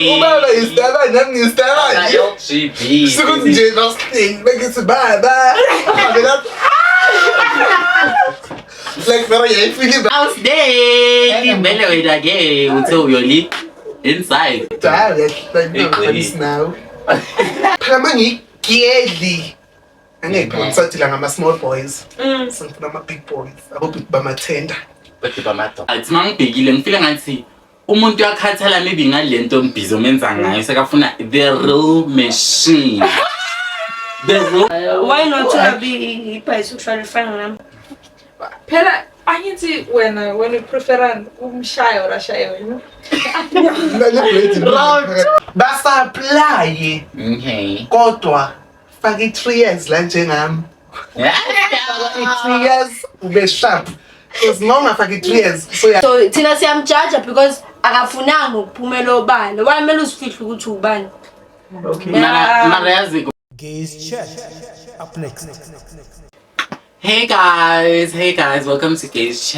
Ubaba yisitaba nami ngiyisitaba. LGBT. Sikuthi nje nothing bekithi baba. Like very I feel it. How's day? Limbele wena ke uthe uyoli inside. Like no now. Phela mangigiyeli. Angeke phela ngisathila ngama small boys. Sengifuna ama big boys. Abo big bamathenda. Bathi bamadoda. Athi mangibhekile ngifile ngathi umuntu uyakhathala maybe ngalento mbhizo menza ngayo sekafuna the real machine. The real. Why not be bisexual fana nami? Phela angithi wena you prefer umshayo or ashayo wena. Basapply. Okay. Kodwa faka 3 years la njengami. 3 years ube sharp. Because noma faka 3 years So thina siyamjudge because akafunanga ukuphumela obani. Why kumele usifihle ukuthi ubani? okay. Mara yazi Gaze Chat. Up next. Hey guys, welcome to Gaze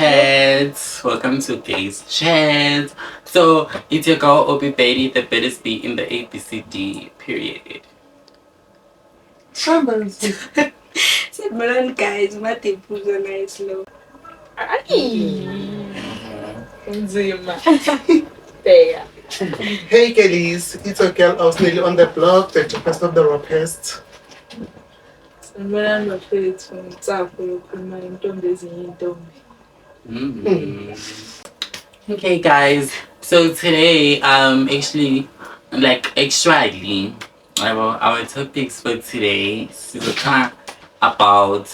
Chat. So it's your girl Obi Betty, the baddest B in the ABCD period. Simran guys, matiphuzo nice lo. Nzima. There. Hey girlies, it's a girl. I was nearly on the block, the first of the rapist. Simran bafethu ngitsapho yokhuluma intombi ezinye intombi. Okay guys, so today actually our topics for today is kind about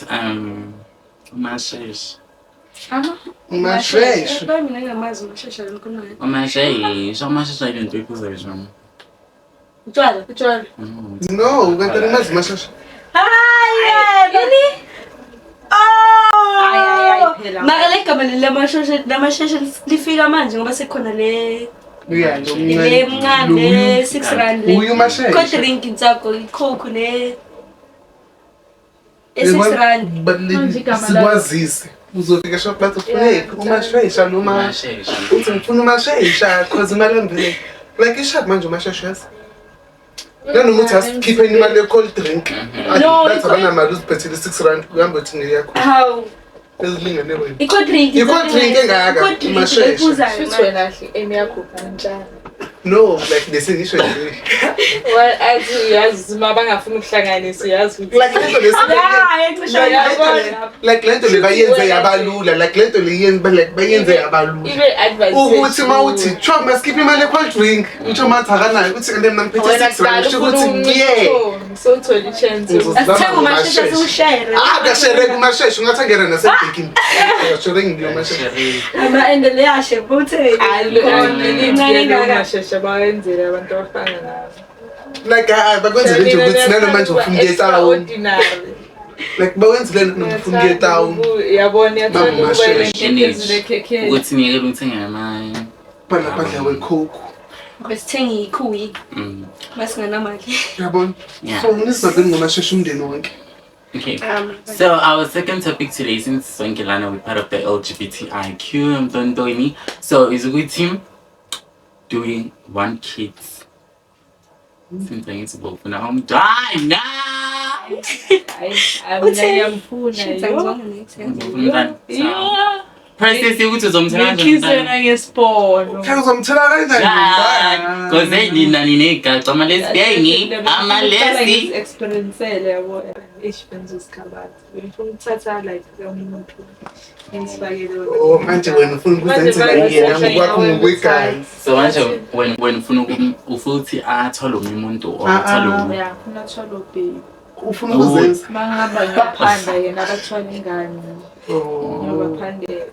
mashesh. Mashesh. Mina ngamazi umashesha lokho nayo. Mashesh I don't think so. Utshwala. No, kanti nimazi mashesh. Hayi, yini? Oh! Mara le gama lamashesha lifika manje ngoba sekhona le mncane 6 rand le. Uyu mashesh. Ko drink ntsako icoke le 6 rand. But sikwazise. Uzofika shop bathi hey umashesh noma uthi ngifuna umashesh cause imali ngivele. Like ishap manje umashesh yazi. Then umuthi asikhiphe imali ye-cold drink. That's abana mali uziphathele 6 rand kuhamba uthi ngiyakho. How? Ezilingane wena. I-cold drink engaka umashesh. Futhi wena emiyakho kanjani? No, like ngisho nje. Well, athi uyazi uma bangafuna ukuhlanganisa uyazi ukuthi. Like lento lento le bayenze yabalula, like lento le yenze like bayenze yabalula. Ibe advantage. Ukuthi mawuthi chwa maskiphi imali ye-cold drink, utsho mathi akanayo ukuthi ande mina ngiphethe 6 rand ukuthi so uthola i-chance. Asithenga umashesha siwushare. Akashere kumashesh ungathangena nasebhekini. Akashere ngiyo mashesh. Ama endele yashe futhi. Mashesha bayenzele abantu abafana nabo. Like bakwenze nje ukuthi nanoma nje ufuna ukuya town. Like bawenzile nofuna ukuya town. Yabona yathanda ukuba ezile keke. Ukuthi ngeke ngithenge amanye. Phandle we-coke. Besithenga ikhuyi. Masinganamali. Yabona. So ngisizakweni ngomashesh umndeni wonke. Okay, so our second topic today, since Songilana, we're part of the LGBTIQ Mtondoni, so is a good team. Do we want kids? Since I need to go for now, I'm dying now. Princess, you go to some time. Kids are not spawn. Uzomthela kanjani? Cause they need nani neka. I'm a lesbian. I'm a lesbian. Experience yabo. Ishpenzo skabati. Ngifuna ukuthatha like umuntu. Inspire. Oh, manje wena ufuna ukuzenzela yena ngokwakho ngokwegazi. So manje when ufuna ufuthi athola umuntu othola Yeah, ufuna athola baby. Ufuna ukuzenza. Mangaba ngaphanda yena abathwala ingane. Oh. Baphande.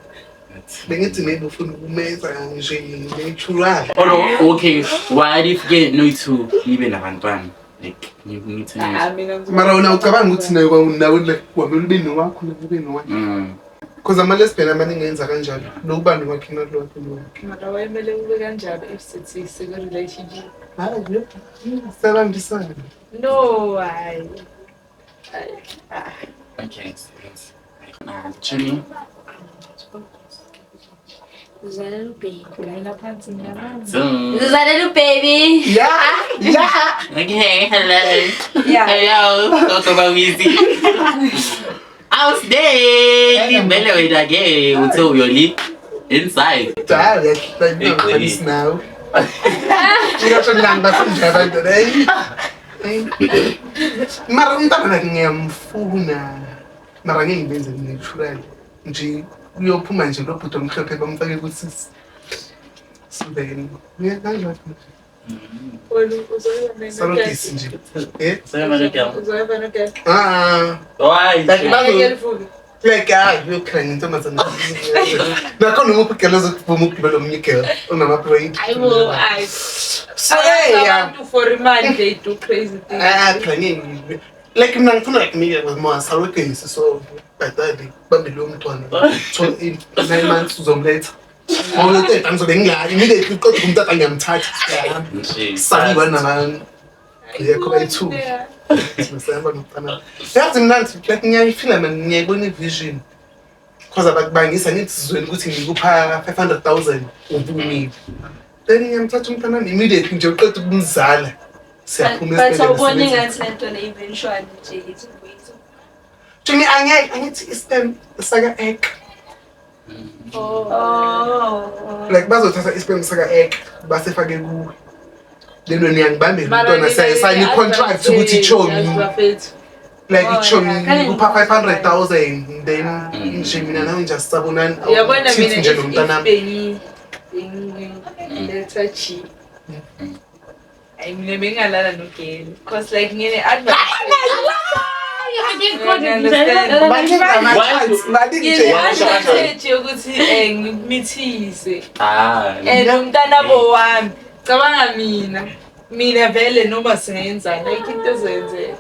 Bengithi maybe ufuna ukumenza nje natural. Oh, okay. Why if you no to nibe nabantwana? Like you need to know. Mara wena ucabanga ukuthi nawe like wamele ube nowakho ube nowakho. Because ama-lesbian amaningi enza kanjalo. Nokuba nowakhe not wakhe nowakhe. Mara wayemele ube kanjalo if sithi sike relationship. Hayi, sebambisana. No, I. Okay, so Chini. Uzalelo baby. Kulala phansi ngiyamanzi. Zoom. Uzalelo baby. Yeah. Okay, hello. Yeah. Hello. Talk about easy. How's day? Limbele wena ke uthe uyoli inside. Direct, like no funny now. You got to land back from Java today. Mara umntana ngiyamfuna. Mara ngiyenze natural. Nje uyophuma nje lo bhuti omhlophe bamfake kusisi. So then, yeah, kanjalo. Salutisi nje. Eh? Uzoyeva noke. Why? Like you can intombazana. Nakhona umphikelo zokuvuma ukugibela umnyikelo onama-braid. I will. Yeah. For remind they do crazy things. Planning. Like mina ngifuna like me was more salutisi so badali bambile umntwana. So in 9 months uzomletha. Ngoba ngizobe ngiyala immediately kodwa umntata ngiyamthatha. Saliwa nama yakho bayi2. Sisemba nomntana. Yazi mnandi like ngiyayifila man ngiyayibona ivision. Because abakubangisa ngithi sizweni ukuthi ngikupha 500,000 ubumile. Then ngiyamthatha umntana immediately nje uqeda ukumzala. Siyaphuma But esibhedlela. awuboni ngathi lento le eventually nje ithi kuyitho. Jimmy angithi istem saka egg. Oh. Like bazothatha istem saka egg basefake kuwe. Then when ngiyangibambela umntwana sayisayina contract ukuthi chomi. Like ichomi kupha 500,000 then nje mina nawe nje asabonani. Uyabona mina nje nomntana. Let's chi. I mean, bengalala nogeli because like ngene advance. ukuthi ngimithise and umntana bo wami cabanga mina vele noma singenzani like into ezenze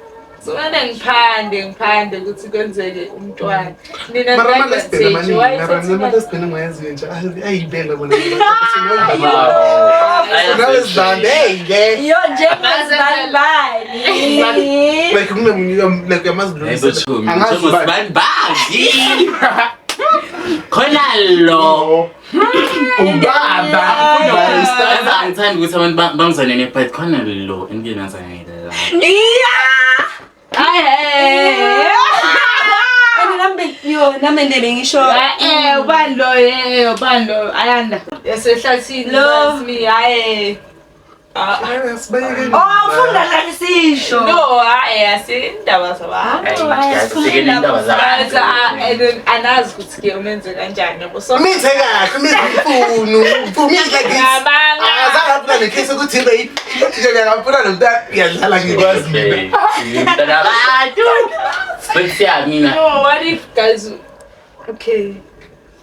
so mina ngiphande ukuthi kwenzeke umntwana mina lesibhene ngoyaziyo nje ayibela bona yo njengazibani like like yamazidlulisa khona lo ubaba angithandi ukuthi abantu bangizanene but khona lo engiyenzana nami ngisho ubani lo ayanda yasehlathini mi haye ufunda hlasisho no asindaba anazi ukuthi ke umenze kanjani yabo so mithe kahle mfunu like azangaphula necase ukuthi babe nje ngiyafuna nomntana ngiyadlala ngikwazi mina no what if guys okay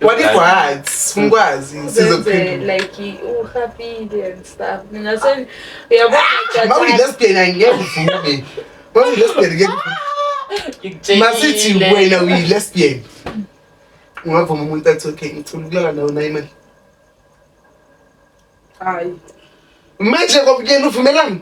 what if what ngikwazi sizophinda like happy and stuff mina sen uyabona mawuyi lesbian angiyekuvume mawuyi lesbian ngeke masithi wena uyi lesbian ungavuma umuntu athi okay ngithula ukulala nawe na imali hayi manje kokuyena uvumelana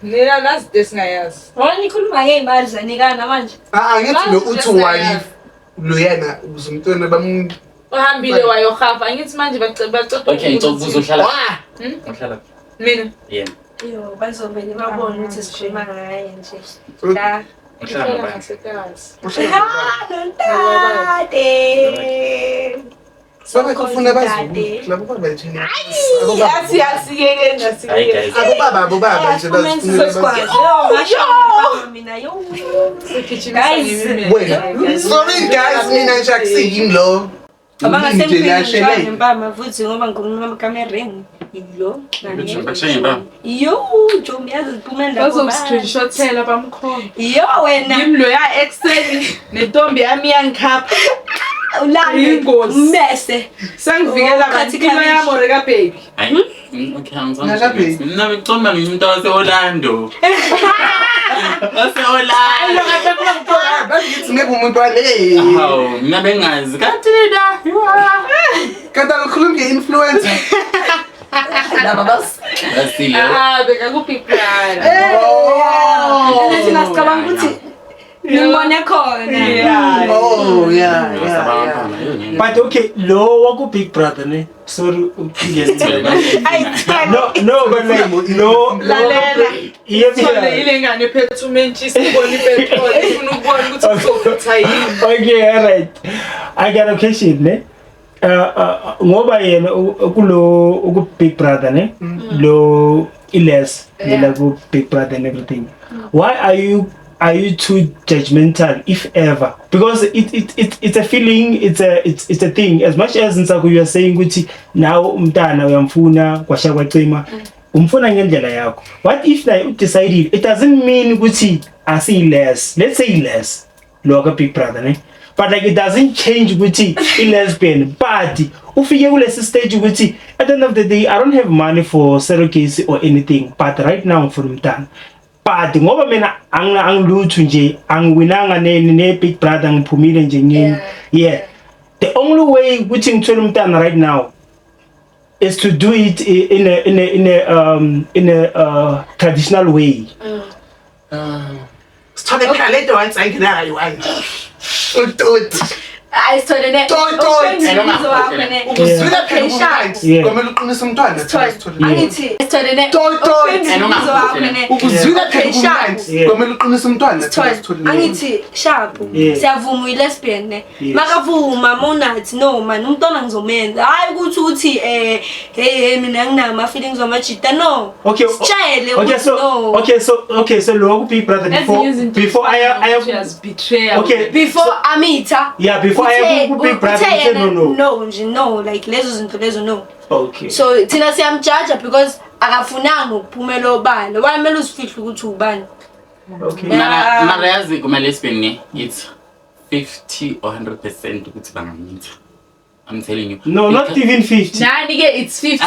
nina nazi desingayazi wona ikhuluma ngeimali zanikana manje ngithi lo uthi wali loyana uzumntwana bam uhambile wayohafa angithi manje bacela okay ngizokubuza uhlala uhlala mina yena yo bazovele babone ukuthi sikhuluma ngaye nje la uhlala tate Sobe kufuna bazulu labo baba nje abobaba nje sorry guys mina nje akusiyimi lo abangasempilweni mpama futhi ngoba ngikhuluma ekamereni iyo iyo Jomi yaziphumela bazomscreenshotela bamkhona iyo wena ngimloya extend nentombi yami yangikhapha ulande mese sangivikela kathikima yami oreka baby hayi okay angizange mina ngicoma ngimuntu wase-Orlando wase-Orlando bathi ngeke umuntu wale hawu mina bengazi kanti lena kanti akukhuluma nge-influencer laba basile bekakuphi plan thina sicabanga ukuthi ngibone khona. Yeah. Oh yeah. But okay, lo waku Big Brother ne. Sorry, no, but like no. Lalela. Yeah. Ile ngane phethe umentshisi ibona ipetrol ifuna ukubona ukuthi uzokutha yini. Okay, all right. I got a question ne. Ngoba yena kulo uku Big Brother ne. Lo iles nela ku Big Brother and everything. Why are you too judgmental, if ever? Because it's a feeling, it's a thing. As much as Nsaku you are saying ukuthi now umntana uyamfuna kwasha kwacima umfuna ngendlela yakho. What if you decided it doesn't mean ukuthi asi less. Let's say less. Loka Big Brother ne. But like it doesn't change ukuthi lesbian. But ufike kulesi stage ukuthi at the end of the day I don't have money for surrogacy or anything. But right now for umntana. But ngoba mina angilutho nje angiwinanga ne Big Brother ngiphumile nje ngini. Yeah. The only way ukuthi ngithola umntana right now is to do it in a traditional way. Sithole phela le nto once ayinginayo wani. Ayisithole ne. Ukuzwela phela kumnandi. Komele uqinise umntwana sithole. Angithi sithole ne. Ukuzwela phela kumnandi. Komele uqinise umntwana sithole. Angithi sharp. Siyavuma uyi-lesbian ne. Makavuma monathi no man umntwana ngizomenza. Hayi ukuthi hey mina nginama ama feelings wamajita no. Okay. Sitshele okay so lo Big Brother before I betrayal. Okay. Before Amita. Yeah, before I go Big Brother no like lezo zinto lezo no. Okay. So thina siyamjudge because akafunanga ukuphumela obani. Wamele usifihle ukuthi ubani. Okay. Mara yazi kuma lesbian ne it's 50 or 100% ukuthi bangamitha. I'm telling you. No, not even 50. Nani ke it's 50.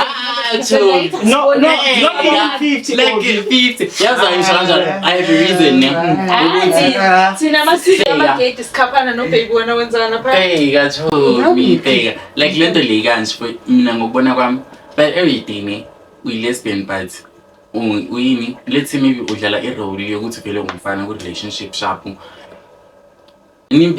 No, not even 50. Like 50. Yazi ayishanja. I have a reason ne. Thina masiko amagate sikhaphana no baby wena wenzana pha. Hey, gacho, me bega. Like lento le kanje for mina ngokubona kwami. But everything ne we lesbian but uyini let's say maybe udlala irole yokuthi vele ngumfana ku relationship sharp.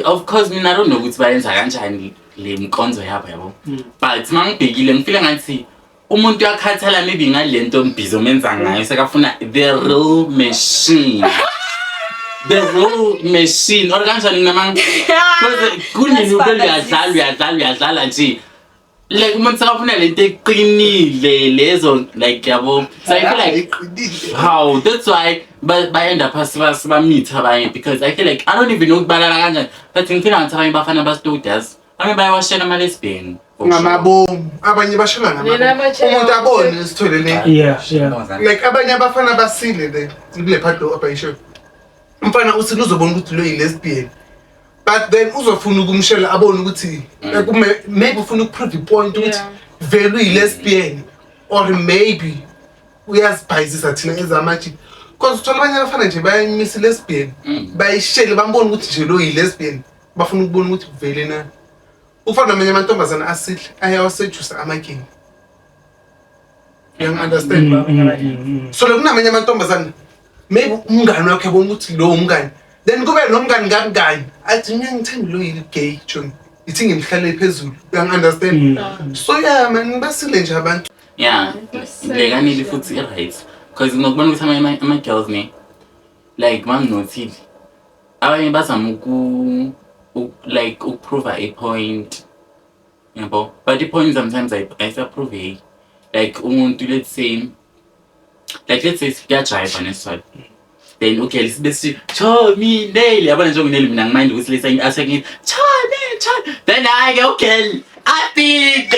Of course mina I don't know ukuthi bayenza kanjani le mkonzo yabo yabo. But mangibhekile ngifile ngathi umuntu uyakhathala maybe ngalento mbhizo menza ngayo sekafuna the real machine. The real machine or kanjani namang kunini uyadlala nje. Like umuntu sekafuna lento eqinile lezo like yabo. So I feel like how that's why by end up as meet abanye because I feel like I don't even know balala kanjani but ngifila ngathi abanye bafana bastodas abanye bayawashela ama lesbian ngamabomu abanye bashela ngamabomu umuntu abone sithole le yeah like abanye abafana basile le kule part operation umfana uthi uzobona ukuthi lo yi-lesbian but then uzofuna ukumshela abone ukuthi maybe ufuna ukuprove point ukuthi vele uyi-lesbian or maybe uyazibhayizisa thina ezamaji because uthola abanye abafana nje bayimisa lesbian bayishele bambona ukuthi nje lo yi-lesbian bafuna ukubona ukuthi vele na ufana namanye amantombazana asile ayawasejusa amaking understand so kunamanye amantombazana maybe umngane wakhe yabona ukuthi lo umngane then kube nomngane ngakangani athi mina ngithanda lo yi-gay John ithi ngimhlale phezulu understand so yeah man basile nje abantu yeah lekanile futhi right because ngokubona ukuthi ama girls ne like manginothile abanye bazama like prove a point yabo but the point sometimes I approve like umuntu let's say siyajive neswali then okay let's cho me nail yabona nje ngineli mina ngimind ukuthi let's asekithi cho then I okay I think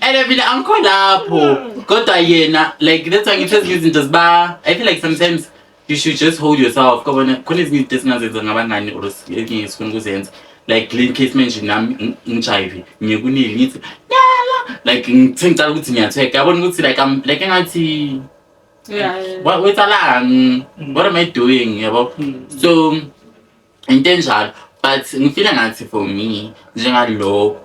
and mina angikho lapho kodwa yena like that's why ngithe izinto ziba I feel like sometimes you should just hold yourself kubona khona izinto esingazenza ngabangani or ezinye isifuna ukuzenza like in case manje nami ngijive ngiyekunili ngithi like ngithengicala ukuthi ngiyatheka yabona ukuthi like I'm like engathi what am I doing yabo so intenjalo but ngifila ngathi for me njengalo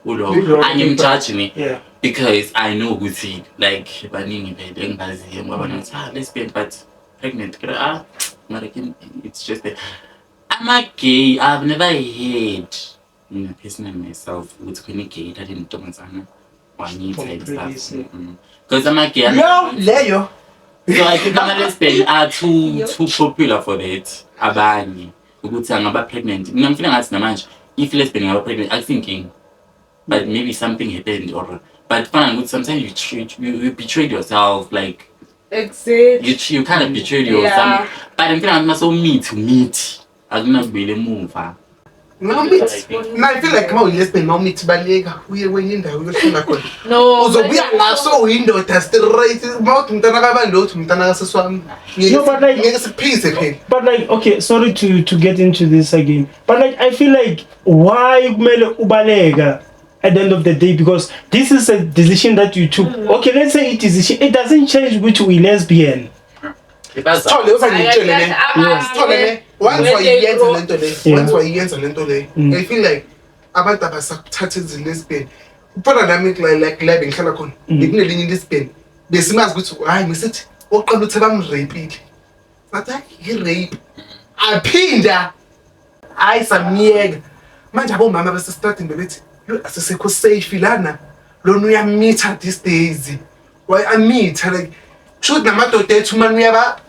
ulo angimjudge me because I know ukuthi like baningi vele engibaziyo ngoba ngathi lesbian but pregnant mara it's just I'm a gay. I've never heard, personally myself, with when gay, I didn't do something. Because I'm a gay. Leo. So I think I'm a lesbian are too popular for that. Abanye. Ukuthi angaba pregnant. I'm feeling as namanje. If lesbian are pregnant, I'm thinking, but maybe something happened or. But sometimes you betrayed yourself, like. Exactly. You kind of betrayed yourself. But I'm feeling I'm so meet. I'm not really move. No, I feel like lesbian meet baleka when in the no, uzobuya ngaso indoda straight mawuthi umntana kabani lo uthi umntana kaseswami ngeke siphise phela. But like, okay, sorry to get into this again, but like I feel like why kumele ubaleka at the end of the day, because this is a decision that you took. Okay, let's say it doesn't change which we lesbian. Once wayenza lento le I feel like abantu abasakuthatha izilesbian upana nami like la bengihlala khona bekunelinye lesbian besimazi ukuthi hayi ngisithi oqala uthi bamrapile sathi i-rape aphinda hayi samiyeka manje abomama basestradini bebethi asisekho safe lana lona uyamitha these days why amitha like should namadoda ethu manje uyaba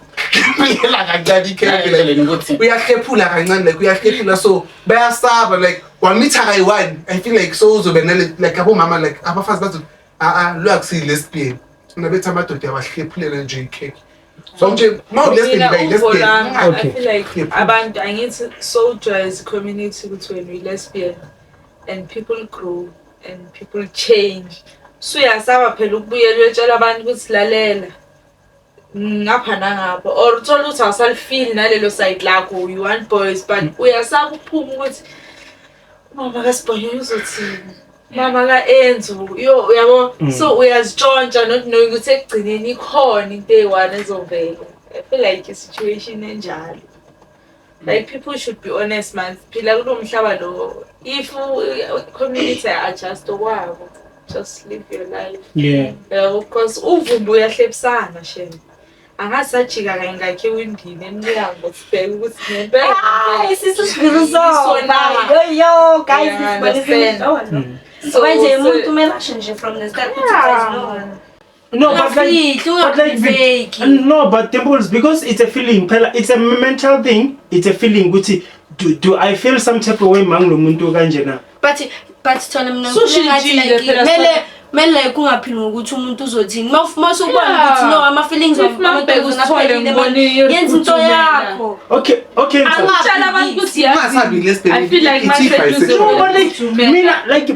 uyela kancane like uyahlephula kancane like uyahlephula so bayasaba like wamitha kayi-1 I feel like so uzobe nale like abomama like abafazi bathi lo akusi-lesbian nabethi amadoda yabahlephulela nje ikhekhe so nje lesbian lesbian I feel like abantu angithi soldier as a community ukuthi when we lesbian and people grow and people change so uyasaba phela ukubuyela uyetshela abantu ukuthi lalela ngapha nangapha or uthola ukuthi awusalifeel nalelo side lakho you want boys but uyasaba ukuphuma ukuthi mama kaSibonye uzothini mama kaEnzu yabo so uyazitshontsha not knowing ukuthi ekugcineni ikhona into eyi-1 ezovela. I feel like a situation enjalo. Like people should be honest man. Phila kulo mhlaba lo. If community adjust kwabo, just live your life. Yeah. Because uvumbu uyahlephisana shame. Angasajika kangakhe windini emnyango sibheke ukuthi ngempela. Isisibilo yo guys so manje umuntu kumele asho nje from the start ukuthi guys no. No, but Dimples, because it's a feeling, it's a mental thing, it's a feeling. Do I feel some type of way manglo muntu kanjena? But tona mina ngathi mele kungaphili ngokuthi umuntu uzothini mase ubona ukuthi no ama feelings amabheka naphelile yenza into yakho. Okay angitshala abantu ukuthi I feel like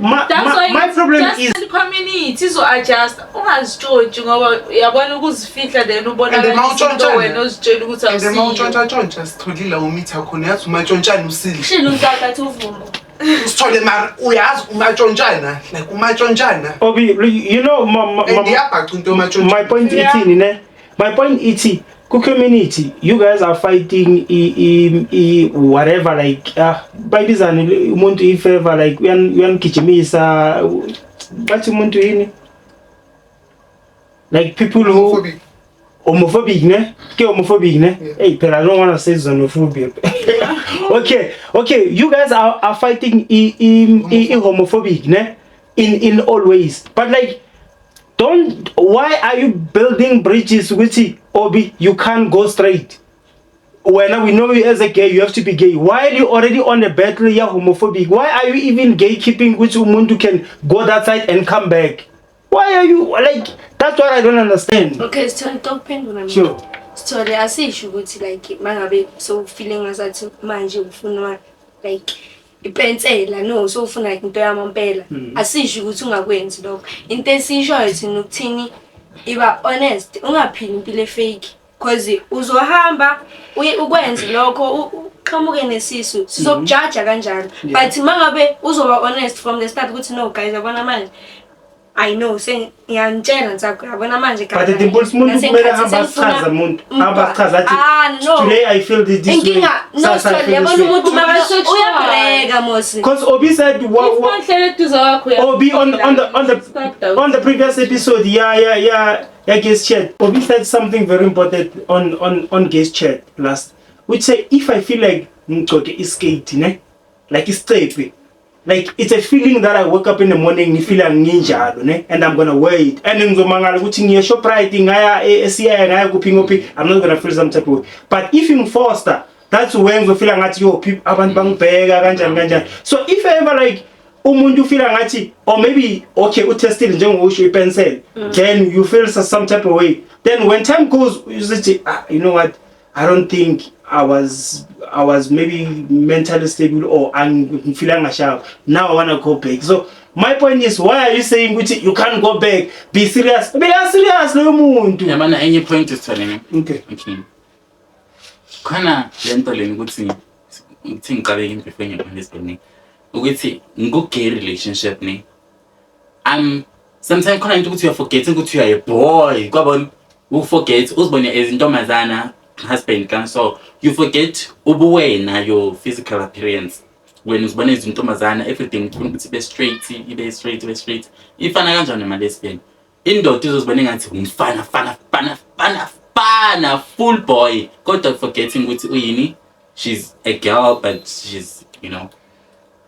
my problem is the community so adjust ungazitshontshe ngoba uyabona ukuzifihla then ubona ukuthi wena uzitshela ukuthi awusitshontsha sitholile umitha khona yathi umatshontshana usile shilo umntakathi uvuma usithole mara uyazi umatshontshana like umatshontshana Obi, you know my point ithini ne my point ithi ku community you guys are fighting whatever like bayibizana umuntu ifavor like uyangijimisa bathi umuntu yini like people who homophobic ne homophobic ne hey but I don't want to say xenophobia. okay you guys are fighting homophobic ne in all ways, but like why are you building bridges with Obi? You can't go straight. When we know you as a gay, you have to be gay. Why are you already on the battle? You're homophobic. Why are you even gatekeeping which umuntu can go that side and come back? Why are you like? That's what I don't understand. Okay, so don't pen sure. So there are issues with like mangabe so feeling as that manje ufuna like ipensela no so ufuna like into yamampela asisho ukuthi ungakwenzi lokho into esisho ethi nokuthini iba honest ungaphili impilo fake because uzohamba ukwenza lokho uqhamuke nesisu sizokujudge kanjalo but mangabe uzoba honest from the start ukuthi no guys yabona manje I know saying ngiyantshela ntsakho yabona manje but the impulse umuntu kumele abachaza umuntu abachaza athi today I feel this way no so yabona umuntu uyabreka mosi because Obi said Obi on the previous episode yeah guest chat Obi said something very important on guest chat last which say if I feel like ngigcoke iskate ne like istepe, like it's a feeling that I wake up in the morning ngifila nginjalo ne, and I'm gonna wait and ngizomangala ukuthi ngiye Shoprite ngaya eSiyaya ngaya kuphi ngophi, I'm not gonna feel some type of way. But if I'm Foster, that's when ngizofila ngathi yo people abantu bangibheka kanjani. So if ever like umuntu ufila ngathi or maybe okay utestile njengokusho ipencil, then you feel some type of way, then when time goes you say you know what, I don't think I was maybe mentally stable or I'm feeling myself. Now I want to go back. So my point is, why are you saying you can't go back? Be serious. Be serious, no muntu. Yeah, man, any point is telling me. Okay. Kana lento leni ukuthi ngiqale impilo ngiphefeni ukuthi ngokugay relationship ne. Sometimes khona into ukuthi you forgetting ukuthi you are a boy. Kwabona u forget uzibone ezintombazana husband can, so you forget ubuwena, your physical appearance. When uzibona izintombazana everything ukuthi be straight ifana kanjani ema lesbian indoda izozibona ngathi umfana fana full boy, kodwa forgetting ukuthi uyini, she's a girl but she's, you know,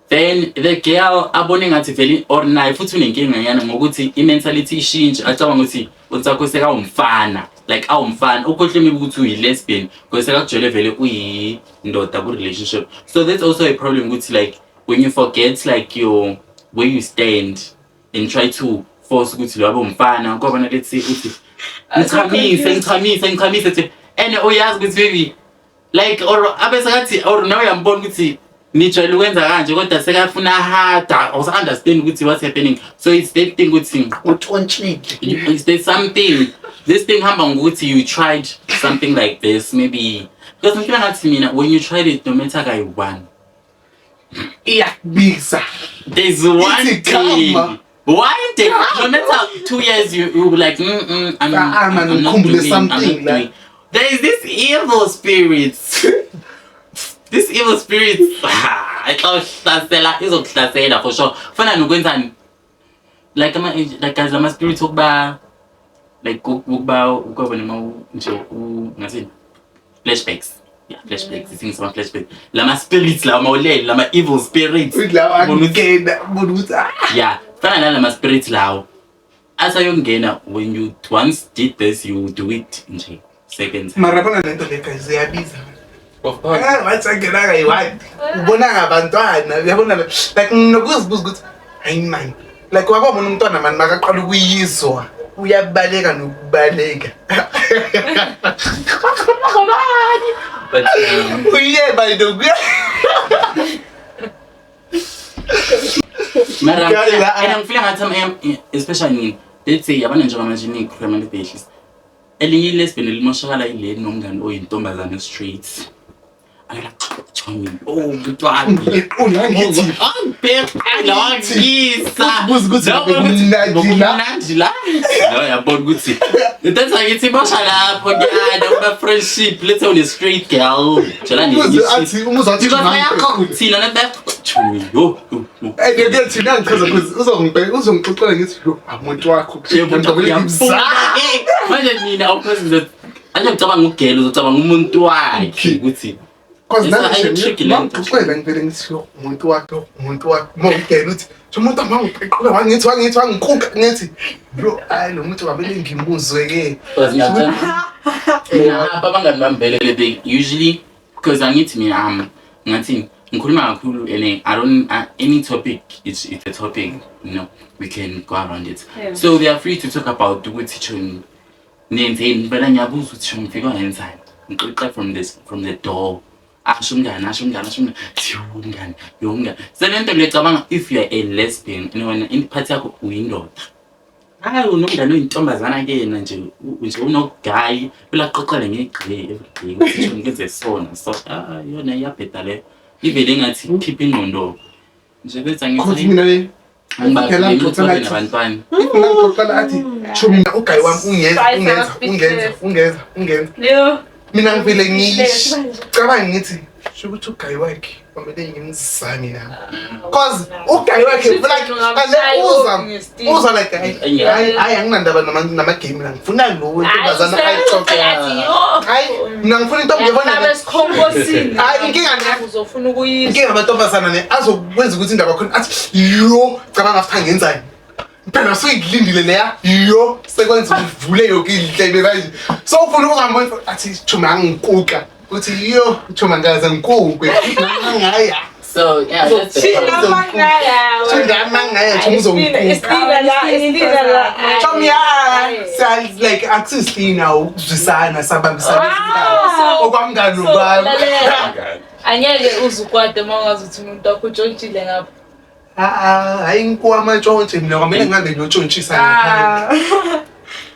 then the girl abone ngathi vele or naye futhi unenkinga yana ngokuthi imentality ishintshe, acabanga ukuthi utsakoseka umfana, like awumfana ukhohlwe ukuthi uyi lesbian because akujele vele uyi ndoda ku relationship. So that's also a problem with like when you forget like your where you stand and try to force ukuthi lo abomfana ngoba na let's say uthi ngikhamise and uyazi ukuthi baby like or abesakathi or nawe uyambona ukuthi nijwayele ukwenza kanje kodwa sekafuna harder or understand ukuthi what's happening. So it's that thing ukuthi is there something this thing hamba ngokuthi you tried something like this maybe because ngifika ngathi mina when you tried it no matter guy one bisa there's one thing one thing no matter 2 years you will be like I'm not doing something like there is this evil spirits this evil spirits izokuhlasela for sure. Fana nokwenzani like guys ama spirits okuba like ukuba noma nje ngathi flashbacks. Yeah, flashbacks. Things about flashbacks. Lama spirits lama evil spirits. Yeah, fana lama spirits lawo asayongena when you once did this you do it nje seconds. Mara bona lento le guys iyabiza. Of course. Watsangena kayiwadi. Ubona ngabantwana, uyabona like nokuzibuza ukuthi hayi man. Like wakubona umntwana man makaqala ukuyizwa. Uyabaleka nokubaleka. But uye by the way. Mara and I'm feeling at some especially let's say yabana nje amajini criminal basis. Elinye lesbian limoshakala ile nomngane oyintombazana streets. Ayela chomi mntwana Unangithi Ndila no yabona ukuthi that's like it's emotional lapho nyana uma friendship let's on a straight girl jela athi umuzathi thina nabachomi yo ngiyathi nangichaza because uzongixoxela ngithi yo umuntu wakho manje nina opposite anje ngicabanga ugela uzocabanga umuntu wakhe ukuthi because ngicela ngivele ngithi yo umuntu wakho mongena uthi umuntu amangiqoqela wangikuka ngithi bro lo muntu wabele ngimuzwe ke abangani bambelele they usually because angithi mina ngathi ngikhuluma kakhulu and I don't any topic it's a topic, you know, we can go around it. Yeah. So they are free to talk about ukuthi choni nenzeni bela ngiyabuza ukuthi choni ngifika ngenzani ngiqoqa from the door asho umngane yongane selento lecabanga if you are a lesbian wena in part yakho uyindoda hayi unomngane oyintombazana kena nje unoguy phela qoqele ngegqi everyday ukuthi ngenze sona so yona iyabheda le ivele ngathi keep ingqondo nje betha ngithi mina le ngibakela nabantwana ngixoxela athi cho mina uguy wami ungenza Leo mina ngivele ngicabanga ngithi sho ukuthi ugayi wakhe kwamele ngimzame na cause ugayi wakhe like uza like hayi anginandaba nama game la ngifuna lo wentombazana ayixoxe hayi mina ngifuna into ngiyabona abesikhonkosini hayi inkinga uzofuna ukuyisa inkinga amantombazana ne azokwenza ukuthi indaba khona athi yo cabanga after ngenzani phela suyilindile leya yo sekwenza uvule yonke inhlebe manje so ufuna ukuzambona athi chuma angikuka uthi yo chuma ngaze ngikukwe ngaya So yeah, that's it. Sounds like akusisina ukuzwisana sabambisana okwamngani ubaba. Anyeke uzukwade mangazi ukuthi umuntu wakho utshontshile ngapha. Hayi inkuwa amantshontshe mina kwamele ngihambe ngiyontshontshisana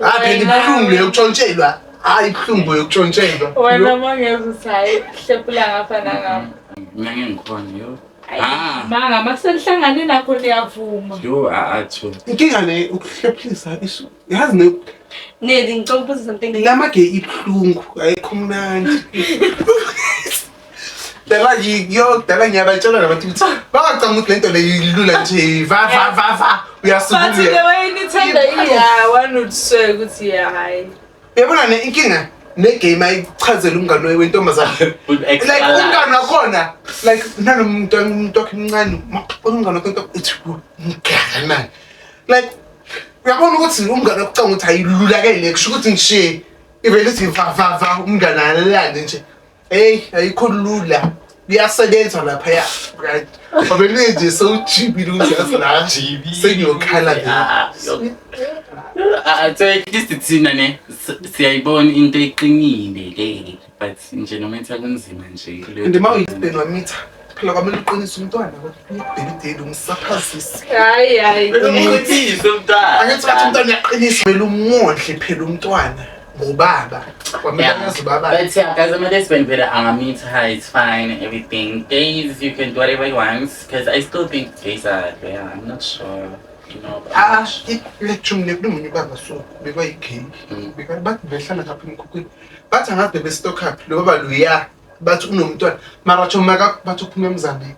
ngaphandle. Phela ibuhlungu leyokuntshontshelwa. Hayi ibuhlungu yokuntshontshelwa. Wena mangeze ukuthi hayi hlephula ngapha nangapha. Mina ngikhona yo. Manga maselihlangane nakho niyavuma. Yo atho. Inkinga le ukuhlephisa isu. Yazi ne Nedi ngicela ukubuza something. Lamage ibuhlungu ayikho mnandi. Dala ngiyabatshela nabantu ukuthi bangacanga ukuthi lento le ilula nje va uyasukuma. Bathi le way nithanda iya wanutswe ukuthi ya hayi. Uyabona ne inkinga ne game ayichazela umngane wentombazana. Like umngane wakhona like nanomuntu omncane umngane wakho ethi ngikana. Like uyabona ukuthi umngane ucanga ukuthi ayilula ke le kusho ukuthi ngishiye ivele ithi va umngane alande nje. Hey ayikho lula. Uyasebenza lapha ya right abele nje so jibile uzasala sengiyokhala so isithina ne siyayibona into eqinile le but nje noma etha kunzima nje ndima uyibheni wamitha phela kwamele uqinise umntwana ubhebideli umsaphazisi hayi ukuthi umntwana angithi bathi umntwana uyaqinisa kumele umondle phela umntwana ngobaba kwamele azobaba but yeah guys I'm just been better meet her it's fine everything gays you can do whatever you want because I still think gays are yeah I'm not sure you know lecture kunomunye baba so beba igay because bathi behlala lapha emkhukhwini bathi angabe be stock up lo baba luya bathi unomntwana mara chomaka bathi uphuma eMzambeki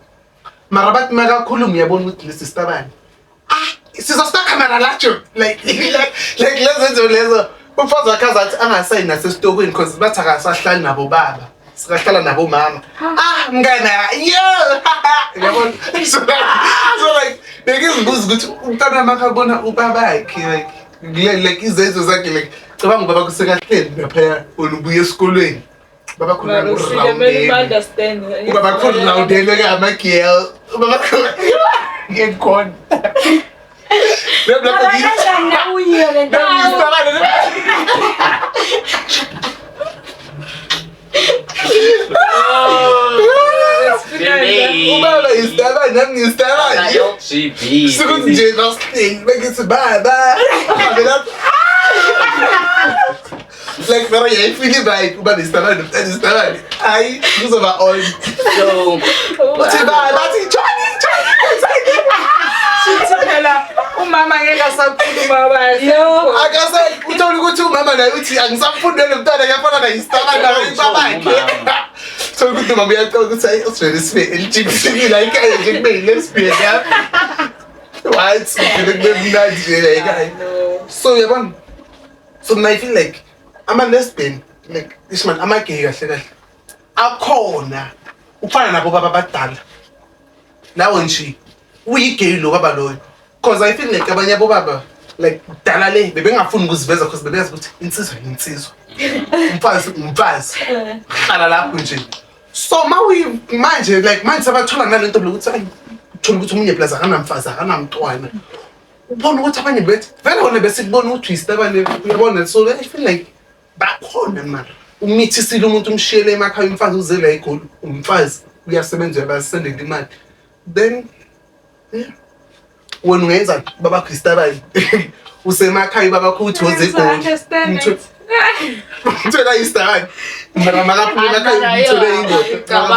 mara bathi makakhuluma uyabona ukuthi lesi sitabani sizosta camera lacho like lezo umfazi wakhe athi angasayi nasesitokweni because bathi akasahlali nabo baba sikahlala nabo mama mngana yo yabona so like bekizibuza ukuthi umntwana makabona ubaba yakhe like izenzo zakhe like cabanga ubaba kusekahleli lapha olubuye esikolweni baba khona understand ubaba khona roundele ke amagirl ubaba khona ngekhona ubaba isitaba nami ngisitaba sukuthi nje basihleli bekithi baba like vera yayifili vibe ubaba isitaba nomntana isitaba hayi kuzoba on so uthi baba bathi Johnny phela umama ngeke asakhuluma bathi yo akasayi uthola ukuthi umama naye uthi angisafundele umntwana yafana na isitaba naye babakhe so ukuthi mama uyaqala ukuthi ayi usivele sibe LGBT like ayi nje kube lesbian ya what kube mnandi nje like ayi so yabona so I feel like I'm a lesbian like this man ama gay kahle akhona ufana nabo baba badala nawo nje uyigay lo baba loyo because I feel like abanye abo baba like dala le bebengafuni ukuziveza because bebeyazi ukuthi insizwa umfazi hala lapho nje so manje like manje sabathola nalento lokuthi ayi uthola ukuthi umunye plaza akanamfazi akanamntwana ubona ukuthi abanye bethi vele wona besikubona ukuthi isitaba le uyabona so I feel like bakhona mara umithisile umuntu umshiyele emakhaya umfazi uzela igoli umfazi uyasebenza uyabasendela imali then wena ungenza baba Christabani usemakhaya baba kuthi woze igoli mthola isitaba mara makaphuma emakhaya mthola ingoda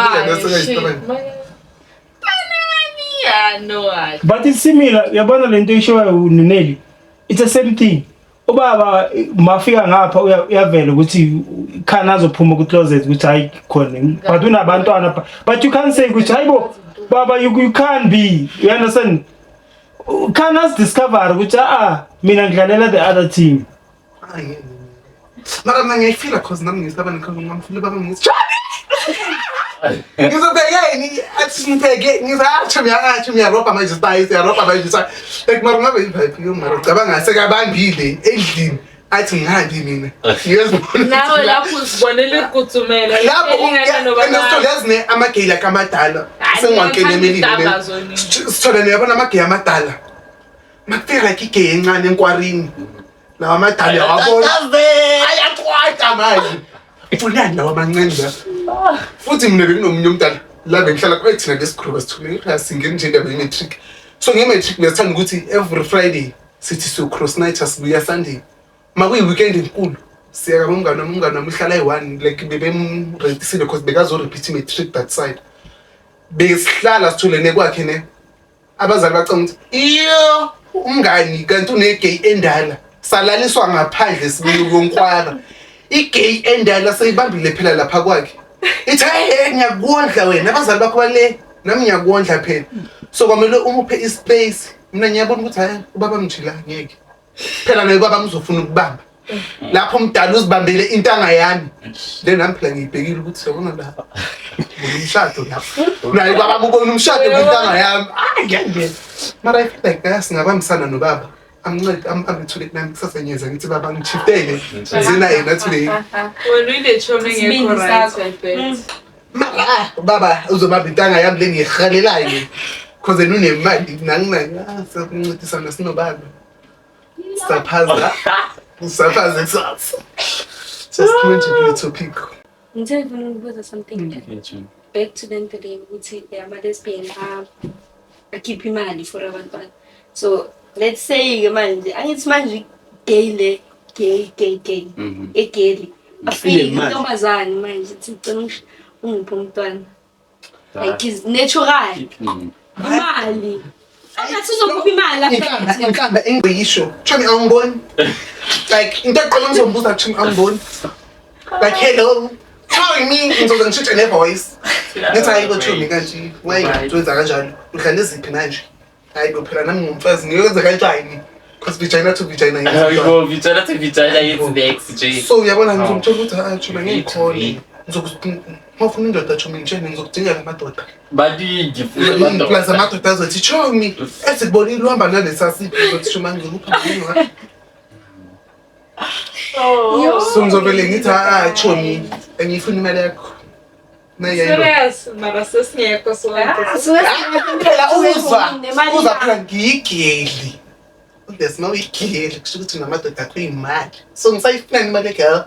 no but it's similar yabona lento ishoyo uNeli it's the same thing ubaba mafika ngapha uyavela ukuthi khana azophuma ku closet ukuthi hayi khona but unabantwana but you can't say ukuthi hayibo baba you can't be, you understand, can us discover ukuthi mina ngidlalela the other team. Mara ngiyifila cause nami ngisabana cause ngimfile baba ngisi ngizobhekeni athi ngibheke ngizathi miyaropa manje style yaropa manje style like mara ngabe ivibe yomara cabanga sekabambile endlini athi ngihambi mina nawe lapho usibonele ukutsumela lapho yazine amagela kamadala sengwankele emelile sitholene yabona amagela amadala makufika like igay encane enkwarini lawa amadala wabona ayakwata manje funani lawa amancane la futhi mina bekunomunye umntana la bengihlala kwethina lesikhuba sithule singena nje indaba ye-matric so nge-matric ngiyathanda ukuthi every Friday sithi so cross night asibuya Sunday makuyi weekend enkulu siya umngane wami uhlala eyi-1 like bebemrentisile because bekazo repeat i-matric that side besihlala sithulene kwakhe ne abazali bacanga ukuthi iyo umngani kanti une-gay endala salaliswa ngaphandle sibuye konkwara igay endala seyibambile phela lapha kwakhe ithi hey ngiyakondla wena abazali bakho bale nami ngiyakondla phela so kwamele umuphe ispace mina ngiyabona ukuthi hayi ubaba mjila ngeke phela naye baba ngizofuna ukubamba lapho umdala uzibambele intanga yami then nami phela ngiyibhekile ukuthi siyabona lapha umshado lapha naye baba ubona umshado ngintanga yami ngiyangena mara I feel like singabambisana nobaba amncede ambethule nami kusasenyeza ngithi baba ngichiftele zina yena today wena uyilechome ngekho right I bet mara baba uzobamba intanga yami lengiyirhalelayo because unemali nangina sokuncedisana sinobaba saphaza saphaza sasa just going to be a topic ngithe ngifuna ukubuza something back to the today ukuthi ama-lesbian akhipha imali for abantwana so let's say manje angithi manje gay egeli afike intombazane manje ngicela ungiphe umntwana like is natural imali angathi uzokhupha imali lapha inkamba engiyisho chami angiboni like into eqala ngizombuza chami angiboni like hello tell me ngizoze ngishintshe ne voice ngithi hayibo chumi kanje wayengitwenza kanjalo udlala eziphi manje hayibo phela nami ngumfazi ngiyokwenza kanjani because vagina to vagina hayibo vagina to vagina it's the XJ so uyabona ngizomthola ukuthi chumi ngikhona ngizokufuna indoda chumi ngitshene ngizokudingela amadoda badigi plus amadoda azothi chumi esibonile uhamba nalesasiphi ukuthi chuma ngizokupha ngini so ngizovele ngithi chumi engifuna imali yakho serious mara sesingekho so phela uza phela ngiyigeli there's no igeli kusho ukuthi namadoda akho imali so ngisayifuna imali girl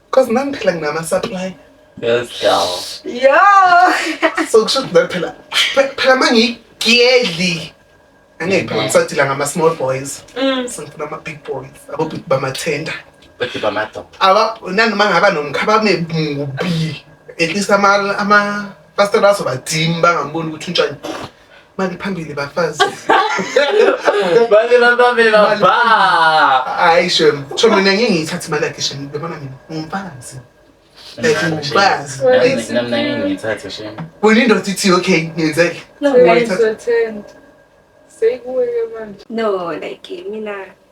because nami phela nginama-supply yes girl so kusho ukuthi phela mangiyigeli angeke phela ngisadila ngama-small boys sengifuna ama-big boys abo-big bamathenda nanoma ngaba nomkhaba mebubi at least ama-pastor azobadimi bangamboni ukuthi untshani mali phambili bafazi hayi shem so mina ngeke ngiyithathe imali yakhe shem bebona mina ngumfazi like ngumfazi wena indoda ithi okay ngiyenzeke no like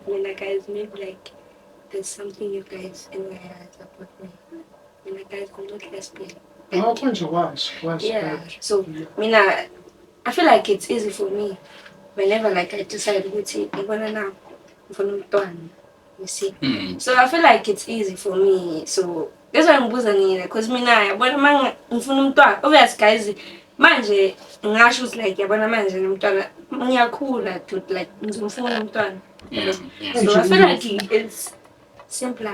mina guys maybe like there's something you guys in my heart about me. Guys, I'm not lesbian. Yeah. So, I feel like it's easy for me whenever like I decide to I'm gonna now from done. You see. So I feel like it's easy for me. So that's why I'm buzzing because when I'm from obvious guys, manje ngasho like yabona manje nomntwana ngiyakhula to like ngizomfuna umntwana. So I feel like it's simple.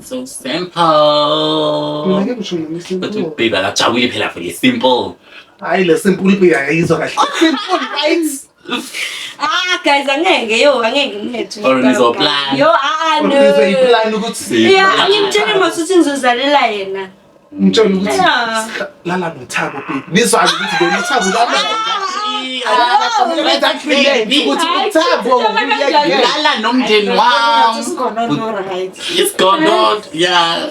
So simple. But baby, la jabule phela for simple. Hayi le simple uyayizwa kahle. Simple right? Guys, angeke ngithethe. Or ngizoplan. No. Ngizoplan ukuthi. Yeah, ngimtshela masuthi ngizozalela yena. Ngitshela ukuthi lala noThabo baby. Nizwa ukuthi lo noThabo lala. Lala nomndeni wami. It's gone on. Yeah.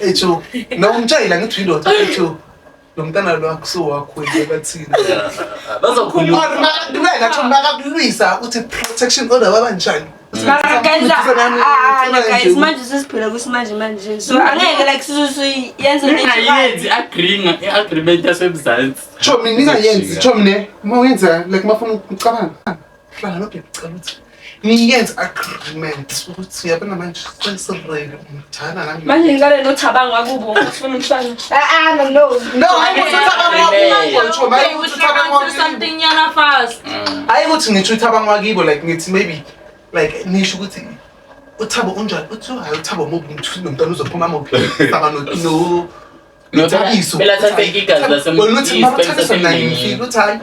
Echo, nomtshayela ngithi indoda echo. Lo mntana lo akusowakhwele bathina. Bazokhuluma. Ngibeka ngathi makakulwisa uthi protection order wabanjani. Guys, manje sesiphila kusimanje manje. So angeke like yenze Ngingayenzi agreement yasemzansi. Cho mina ngingayenzi, cho mina mawuyenza like mafuna ukucabanga. Hlala nobhe ucela ukuthi niyenze agreement ukuthi yabona manje sensiready umthana nami. manje ngale nothabanga kubo ufuna ukuhlala. No. No, I something yana fast. ukuthi ngisho uthabanga wakibo like ngithi maybe like nisho ukuthi uthabo unjani uthi hayi uthabo mobi ngithuthi nomntana uzophuma mobi saba no tabiso Phela thathe igazi uthi mabathatha lasemzansi. ngifika uthi hayi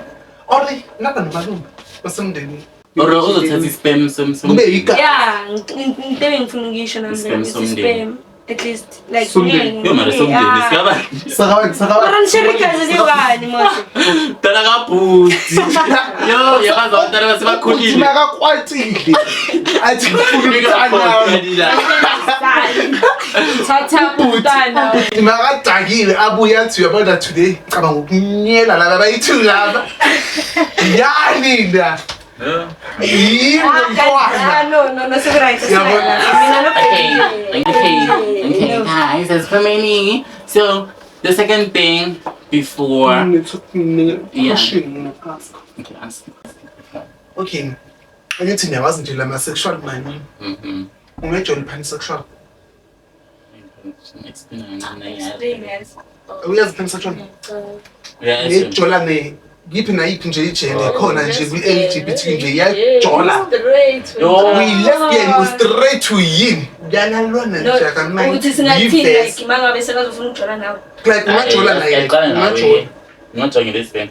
ori naba nomalungu basemndeni Oro uzothatha ispam kube igazi Yeah, into engifuna ukuyisho nami spam at least like Yo mara somndeni sikaba. sakabantu Shirikazi liwani manje. Tala kabuti. Yo yabaza abantwana basebakhulile. makakwatile athi ngifuna Thatha umntana. makadakile abuye athi uyabona today cabanga ukunyela laba bayithu laba yalinda No, so right. Okay, guys, that's for me. So the second thing before. Okay, ask. Okay, angithi niyawazi nje lama sexual man ungejola pansexual uyazi pansexual ngejola ngiphi nayiphi nje ijene khona nje kwi-LGBT nje iyajola uyi-lesbian u-straight to yini uyalalwana nje ukuthi singathini like mangabe sekazofuna ukujola nawe like ungajola naye Ungajola lesbian.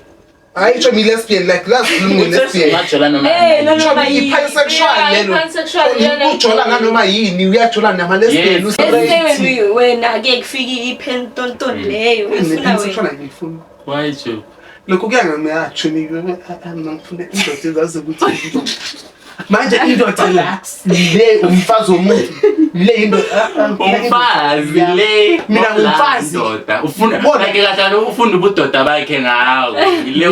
hayi itsho mi-lesbian like lazikhuluma nge-lesbian Ungajola noma. i-pansexual ujola nanoma yini uyajola nama-lesbian Esiwe wena ke kufika ipentonton leyo ufuna wena. Why you? lokhu kuyangameyatsho ngifuna indoda ezazi ukuthi manje indoda le umfazi womuntu le indoda Umfazi le. Mina ngumfazi. Ufuna like kahle ufunda ubudoda bakhe ngawo. Le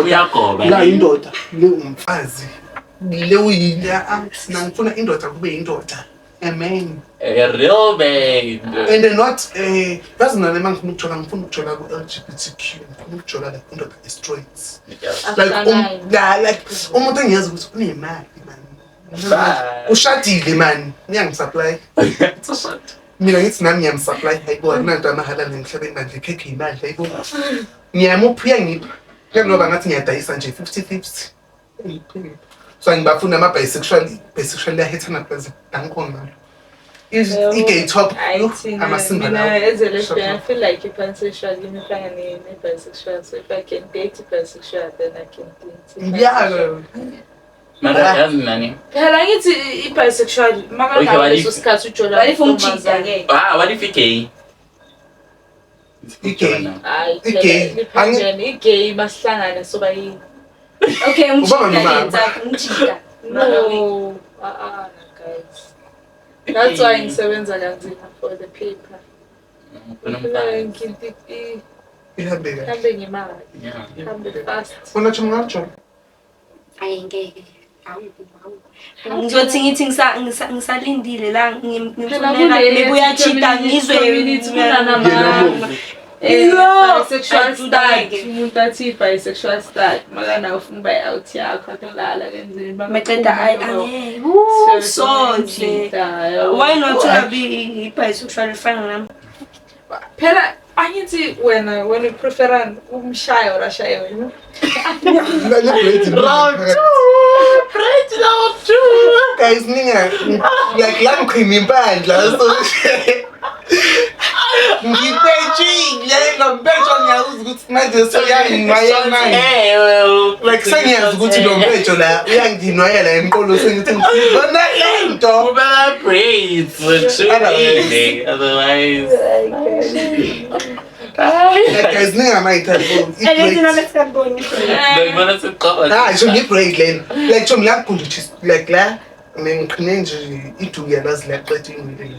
uyagoba. la indoda le umfazi le uyini ngifuna indoda kube indoda amen A real babe. and then not yazi nale mangifuna ukujola ku-LGBTQ ngifuna ukujola like indoda straight like umuntu engiyazi ukuthi unemali man ushadile man niyangi-supply mina ngithi nami ngiyamsupply hayibo akunanto amahala nengihlabeni manje ikhekhe imali hayibo ngiyamupha uyangipha njengoba ngathi ngiyadayisa nje 50-50 so ngibafuna ama-bisexual ayahethana pheze angikhona ngalo i-gay top amasingle As a lesbian, I feel like pansexual, give me fine and bisexual. So if I can date bisexual, then I can date. yeah Mara yazi nani? Phela ngithi i-bisexual makangaba leso sikhathi ujola Balifu umchitha ke. What if gay? I-gay masihlangane soba yini. Okay, umchitha. No, guys. That's why ngisebenza kanzima for the paper. ihambeka Hambe ngemali. Hambe fast. unatsho mngatsho Ayengeke. Ngizothi ngithi ngisalindile la ngimfunela bebuya chita ngizwe Bisexual start. Umuntu athi bisexual start. Makana ufuna buy out yakho akulala kenzeni. maqeda angeke. Sonke. Why not to be bisexual fana nami? Phela angithi wena upreferan umshayo or ashayo yini? round 2 guys ninga like la ngikhima impandla so ngipetshile ngempetsho ngiyazi ukuthi manje seyanginwayela like sengiyazi ukuthi lo mpetsho la uyanginwayela emqolo sengithi ngibona lento Kuba braids otherwise guys ningamayithabo ngibona siqoqa hayi so ngibraid lena like so ngiyakunda like la ngiqhine nje iduku yalazi laqedwe ingwele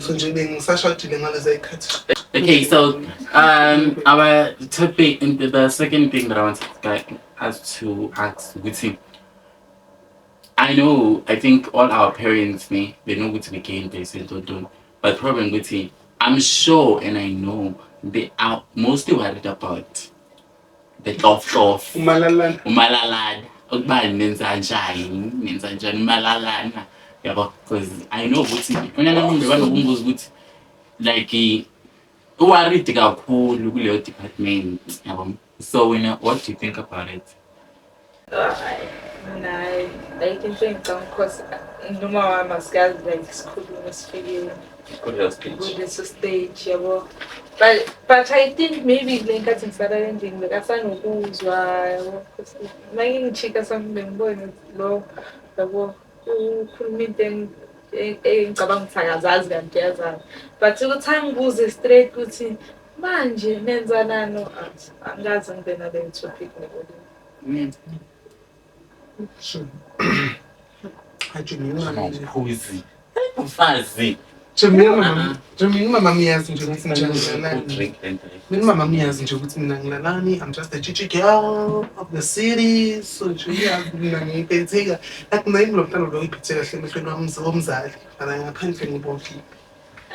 so nje bengisashadile ngalezi ayikhathi. Okay, so our topic, the second thing that I wanted us to ask, I know, I think all our parents, they know what we gain, they say don't do, but problem with it, I'm sure and I know they are mostly worried about the off umalalana, umalalana, because I know what like worried kakhulu kuleyo department yabo. So what do you think about it? Nah, I can think because no more mascas like school speaking good stage yabo. But I think maybe like at Saturday ending like asanokuzwa mangichika something mbona lo yabo ukhulumile ngicabanga thakazazi kanti yazana but ukuthi ngibuze straight ukuthi manje nenzanano angazi ngibena le topic nebodi Who's Fazi? Mama miyazi nje ukuthi ngilalani. Mama miyazi nje ukuthi mina ngilalani. I'm just a chichi girl of the city. So nje mina ngiphethe like mina ngilomntana lo iphethe kahle emehlweni wami womzali. Ana ngaphandle ngibonke.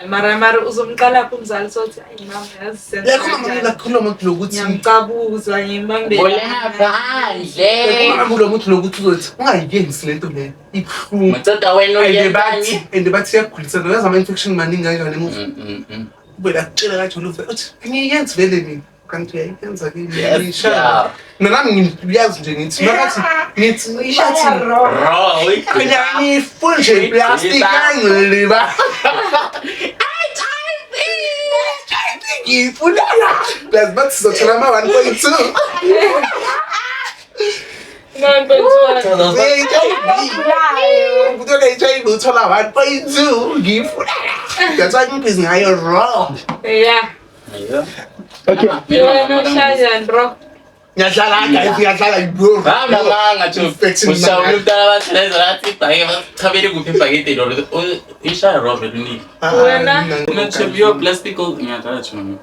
Mara uzomqala lapho umzali sothi ayi mama yazi senza. Lakhuluma umuntu lokuthi ngiyamcabuza ngimambe. Bolela phandle. Lakhuluma umuntu lokuthi uzothi ungayenzi lento le. Ibuhlungu. Matsota wena uyebani? And bathi yagulisana yazi ama infection maningi kanjani emuva. Ubela kucela kanjalo uthi ngiyenzi vele mina. Kanti uyayenza ke ngishaya. Nami ngiyazi nje ngithi makathi ngithi bathi Raw. kanye funje plastic angiliba. Ngifuna plus bathi sizothola ama 1.2. Uthola 1.2 ngifuna. That's why ngibhizi ngayo raw. Yeah. Okay. Yena ushaya bro. Ngiyadlala ibro. Manga to usawula umntana batheleza lathi ibhake bathabele kuphi ibhakede lo ishaya Robert ni. Wena Unachebio plastic ngiyadlala chona.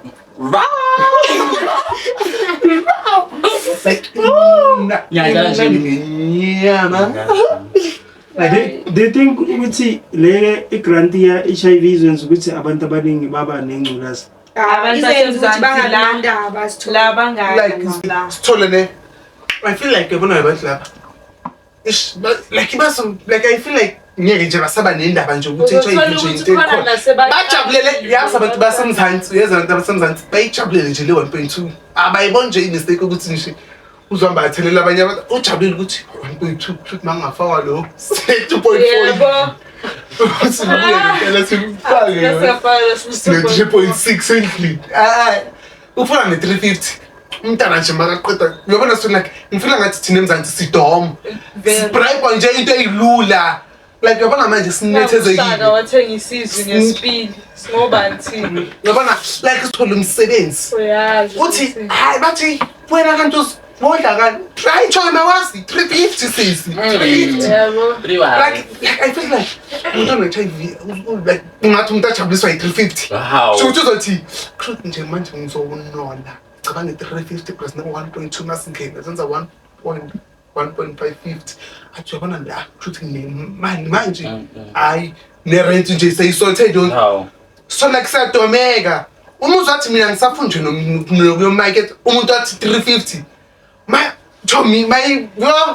Do you think ukuthi le grant ya HIV izenza ukuthi abantu abaningi baba nengculazi? I feel like yabona abantu lapha ish like I feel like ngeke nje basaba nendaba nje ukuthi HIV nje into bajabulele yazi abantu basemzansi uyeza abantu basemzansi bayijabulele nje le 1.2 abayibona nje mistake ukuthi nje uzohamba athelela abanye abantu ujabulele ukuthi 1.2 futhi mangafaka lo 2.4 3.6 endlini ufuna ne-350 umntana nje makaqeda uyabona so like ngifuna ngathi thina emzansi sidoma sibribe nje into eyilula like uyabona manje sinethezekile wathenga isizwe ngespeed sinobanti uyabona like sithole umsebenzi uthi hayi bathi wena kanti wondla kan try choma wazi 350 sisi yebo like I feel like umuntu ne-HIV like ngathi umuntu ajabuliswa yi-350 so uzothi truth nje manje ngizowunona cabanga 350 plus 1.2 masingena senza 1.550 athi yabona la truth nemali manje hayi ne-rent nje seyisorted on so like sadomeka uma uzathi mina ngisafunje nokuyomarket umuntu athi 350 Tommy, my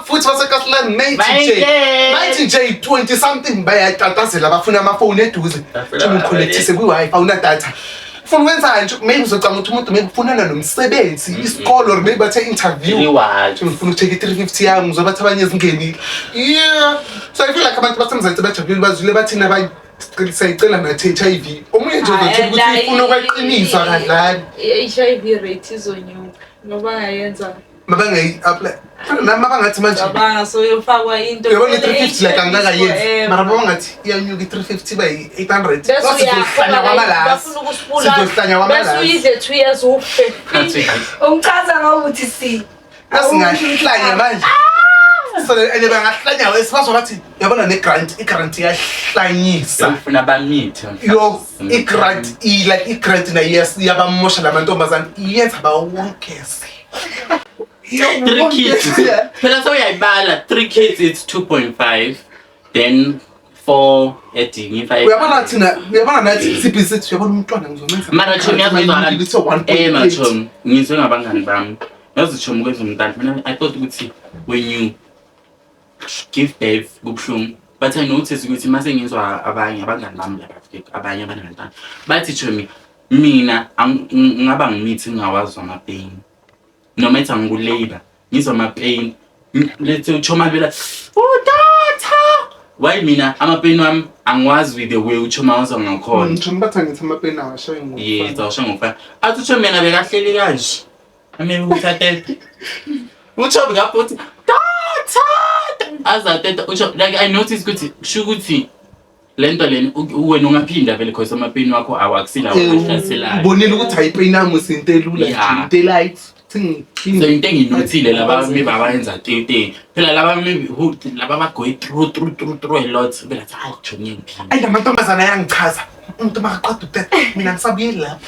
futhi baseKaslani mayithi nje 20 something bayatatazela bafuna amafoni eduze umconnectise kwi-Wi-Fi awuna data ufuna ukwenza nje maybe uzocanga ukuthi umuntu maybe ufunana nomsebenzi isikolo or maybe bathe interview ngifuna ukuthatha i-350 yami ngizobathi abanye ezingenile yeah so I feel like abantu basemzansi bajabulile bazule bathina sayicela nathi HIV omunye nje uzothi ukuthi ufuna ukweqinisa kadlali i-HIV rate izonyuka ngoba ngayenza mabangayi-apply nama bangathi manje cabanga soyofakwa into yabona i-350 like angakayenzi mara bangathi iyanyuka i-350 bayi-800 sizohlanya kwamalasi sizohlanya kwamalasi besuyidle 2 years ufe umchaza ngokuthi si asingahlanya manje so ene bangahlanya esibazo bathi yabona ne-grant i-grant iyahlanyisa ufuna bamithi yo i-grant like i-grant na yabamosha lamantombazane iyenza bawongeze 3 kids phela soyayibala 3 kids it's 2.5 then 4 edingi 5 uyabona nathi sibhizithi uyabona umntwana ngizomenza mara chomi yazizwa machomi ngizwe ngabangani bami yazitshomi kwezomntana mina I thought ukuthi when you give birth kubuhlungu but I noticed ukuthi mase ngizwa abanye abangani bami lapha abanye abanantana bathi chomi mina ngaba ngimithi ngawazwa ama pain noma ethi angulabor ngizwa ama pain lethe uchoma vela tata why mina ama pain wami angwazi with the way uchoma wazwa ngakhona uchoma batha ngithi ama pain awashaye ngoba yes awashaye ngoba athi uchoma yena bekahleli kanje ame uthathe uchoma ngaphothi tata azateta ucho like I noticed ukuthi shukuthi lento leni wena ungaphinda vele because ama pain wakho awakusila uhlaselayo ubonile ukuthi ayipain yami isinto elula into light so into enginothile laba maybe abayenza tete phela laba maybe laba bagoy through a lot bela hayi jonye ngiphila ayi lamantombazana ayangichaza umuntu makaqeda ukuthetha mina ngisabuyeli lapha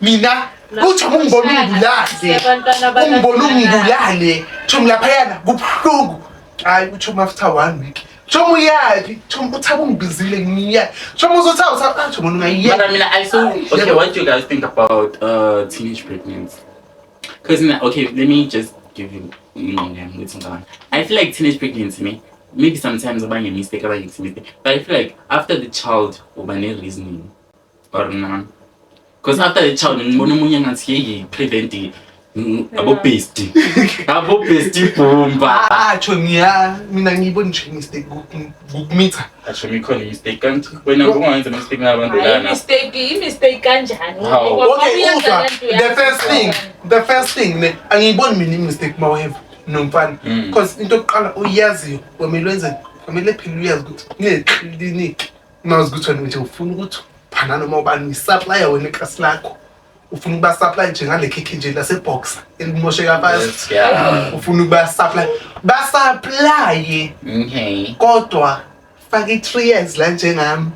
mina uthi ungibona ungibulale chomi lapha yana kubuhlungu hayi uchomi after 1 week chomi uyapi chomi uthaba ungibizile ngiya chomi uzothaba chomi ungayiya but I mean I saw okay what do you guys think about teenage pregnancy? Because okay, let me just give you I feel like teenage pregnancy maybe sometimes about a mistake, but I feel like after the child over reasoning or none. Because after the child prevent the abobesti bomba chomiya mina ngibona nje mistake ukumitha chomi khona mistake kanti wena ungenza mistake nabantu lana mistake kanjani okay the first thing angiyiboni mina mistake mawave nomfana because into yokuqala uyaziyo kwamele wenze kwamele phela uyazi ukuthi ngeclinic mawazi ukuthi wena nje ufuna ukuthi phana noma ubani supplier wena eklasi lakho ufuna ukuba supply nje ngale keke nje lase boxer elimosheka fast ufuna ukuba supply ba supply kodwa faka 3 years la njengami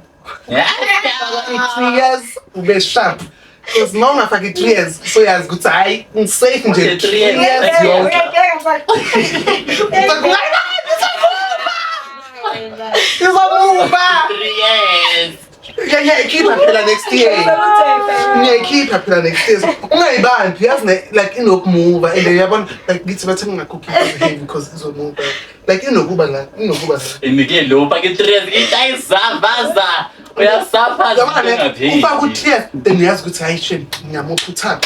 3 years ube sharp because ma ungafaki 3 years so yazi ukuthi hayi ungisafe nje 3 years yonke izomuva 3 years ngiyayikhipha phela next year ngiyayikhipha phela next year ungayibambi yazi like inokumuva and yabona like ngithi bathe ngingakhokhi heavy because izomuva like inokuba la indike lo fake 3 years itayizavaza uyasapha ufaka u-3 then uyazi ukuthi hayi shame ngiyamuphutha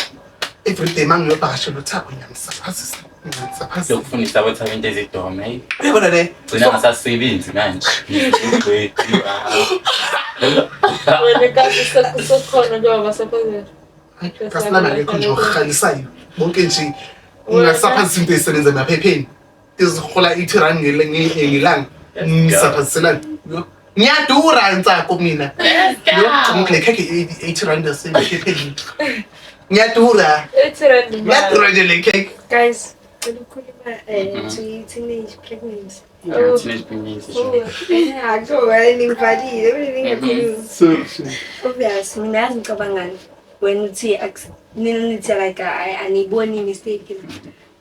everyday mangiyobhasha lo thapho ngiyamsaphazisa lokufundisa abathaba into ezidome uyabona le gcina ngasasebenzi manje wena kasi sokhona njengoba basaphazela kasilana ngekho nje ukukhalisayo bonke nje ungasaphazisa into ezisebenza emaphepheni ezihola 80 rand ngelanga ngisaphaziselana ngiyadura insako mina ngile kheke 80 rand yasemaphepheni ngiyadura 80 rand nje le cake guys teenage pregnancy. Teenage pregnancy. I don't anybody. Everything obvious. Mina yazi ngicabangani when uthi nithi like aniboni mistake.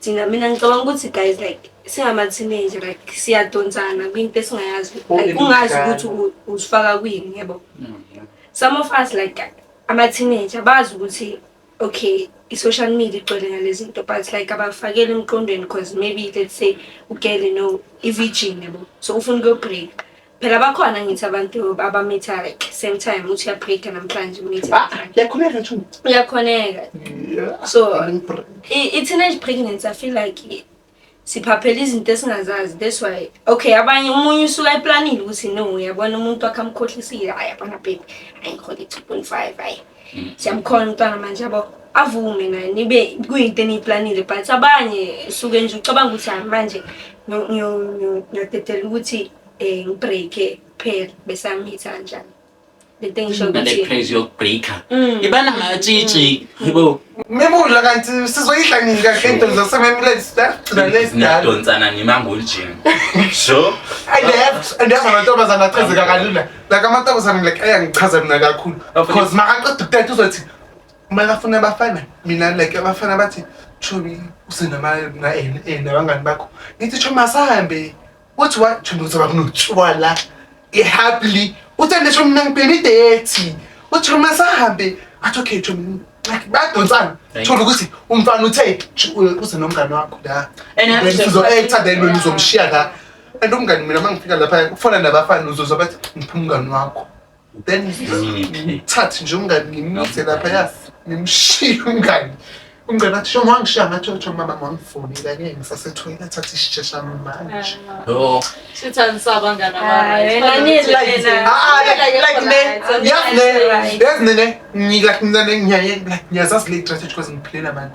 Mina ngicabanga ukuthi guys like singama teenager like siyadonsana kwinto esingayazi like ungazi ukuthi usifaka kwini yabo. Some of us like ama teenager bazi ukuthi okay social media igcwele ngalezi zinto but like abafakele emqondweni because maybe let's say ugele no i-virgin yabo so ufuna ukubreak phela bakhona ngithi abantu abamitha like same time uthi uyabreak namhlanje umitha yakhoneka so i-teenage pregnancy I feel like siphaphela izinto esingazazi. That's why okay abanye umunye usuka eplanile ukuthi no uyabona umuntu akamkhohlisile hayi abana baby ayikhola 2.5 hayi siyamkhona umntwana manje yabo avume naye nibe kuyinto eniplanile but abanye suke nje ucabanga ukuthi manje ngiyotetela ukuthi ngibreak phela bese amitha kanjani the thing show ukuthi praise your breaker ibana ngatshitshi yebo memudla kanti sizoyidla kahle into zasememleti start sidonsana nimangol gym so andiyazi amantombazana achazeka kalula like amantombazana like ayangichaza mina kakhulu because makaqeda ukuthetha uzothi makafuna abafana mina like abafana bathi chobi nabangani bakho ngithi chobi masahambe uthi what chobi uzoba kunotshwala happily uthande chobi mina ngibhemi date uthi chobi masahambe athi okay chobi like badonsana thola ukuthi umfana uthe usenomngane wakho la and sizo-actor then wena uzomshiya la and umngane mina mangifika lapha kufana nabafana uzozoba bathi ngiphi umngane wakho then ngithathe nje umngane ngimise lapha ya ngimshiye umngane athi shomo wangishiya ngathi mama wangifonile ke ngisasetoilet athi ishesha manje sithandisa abangani ngiyazazi le strategy because ngiphilela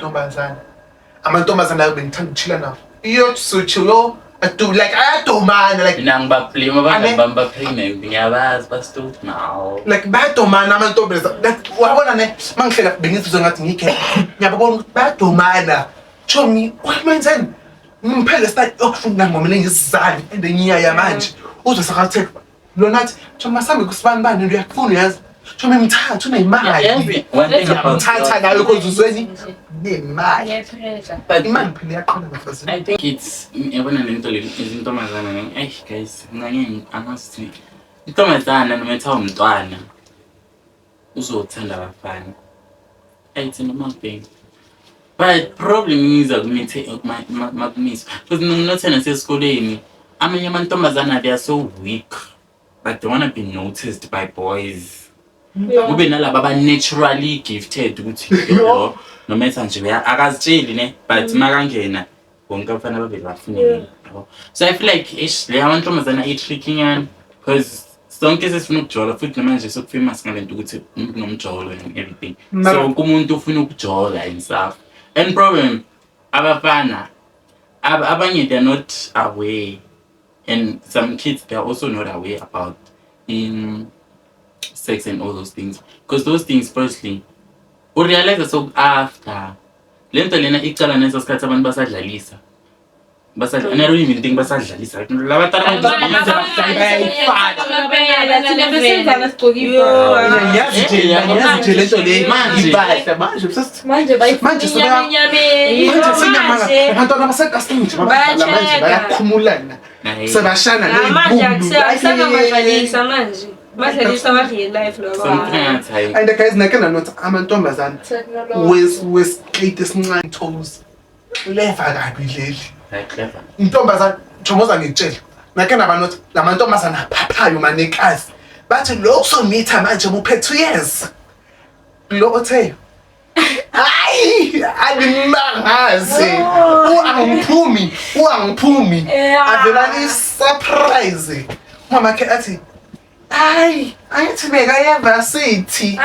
amantombazana bengithanda ukuchila nawo iyosuchilo adu like ayadomana like mina ngibablame abantu bambaphene ngiyabazi bastop now like bayadomana amantombazana like wabona ne mangihlela bengizizwe ngathi ngikhe ngiyabona ukuthi bayadomana chomi kwamenzeni ngiphele start okufunda ngomene ngisizali and ngiyaya manje uzosakathe lona athi chomi masambe kusibani bani uyakufuna yazi chomi mthathu unemali wathatha nayo because uzweni nemali but imali phela yaqala bafazini I think it's yabona lento izintombazana guys nganye anasti intombazana noma etha umntwana uzothanda abafana ayithi noma bheki but problem is akumithe makumiso because nokunothena sesikoleni amanye amantombazana they are so weak but they want to be noticed by boys kube nalabo aba naturally gifted ukuthi yo noma etha nje akazitsheli ne but makangena bonke abafana babeli bafunile so I feel like le amantombazana i-tricking because sonke sesifuna ukujola futhi namanje sokufamous ngalento ukuthi umuntu nomjolo and everything so kumuntu ufuna ukujola himself and problem abafana abanye they're not aware and some kids they're also not aware about in sex and all those things because those things firstly u realize so after lento lena icala nesa sikhathi abantu basadlalisa and I don't even think basadlalisa labatana and the guys nakena not amantombazana wesikate esincane toes leva kabi leli clever intombazana chomoza ngitshela nakena abantu lamantombazana phaphayo manekazi bathi lo somitha manje uphethe 2 years lo othe hayi alimangazi uangiphumi avelani surprise mama ke athi hayi ayithi bekayeva sithi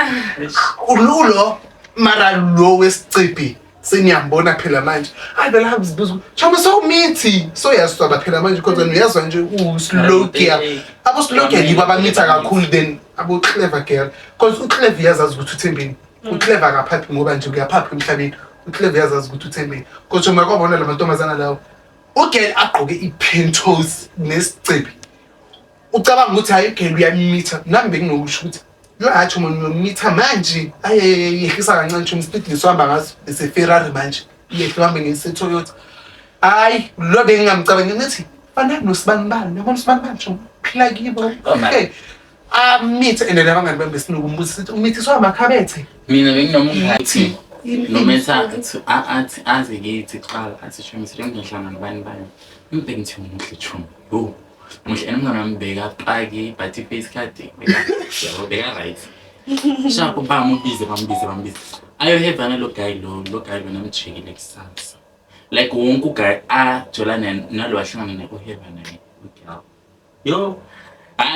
ululo mara lo wesiciphi seniyambona phela manje hayi bela habizibuza choma so mithi so yasaba phela manje because uyazwa nje slow gear abo slow gear yiba bamitha kakhulu then abo clever girl because uclever yazazi ukuthi uthembeni uclever akaphaphi ngoba nje uyaphapha emhlabeni uclever yazazi ukuthi uthembeni kodwa uma kwabona lamantombazana lawo ugirl agqoke ipentos nesiciphi ucabanga ukuthi hayi girl uyamitha nami benginokusho ukuthi yo athi umuntu umitha manje ayehisa kancane nje umspeed ngisihamba ngaso ese Ferrari manje yehamba ngese Toyota hayi lo bengingamcabanga ngithi fana noSibanibani nabona uSibanibani nje phila kibo okay amitha and labangani bambe sinokumbuza ukuthi umithi sowamakhabethe mina benginomngani nometha athi aze ngithi qala athi shemisi ngihlangana nabani bani ngibheke ngithi umuhle chumi yo muhle nomngane wami beka paki but face card beka right shapho bambize ayo have lo guy namjikile kusasa like wonke guy ajolana nalo wahlangana naye uheba naye uGirl. Yo,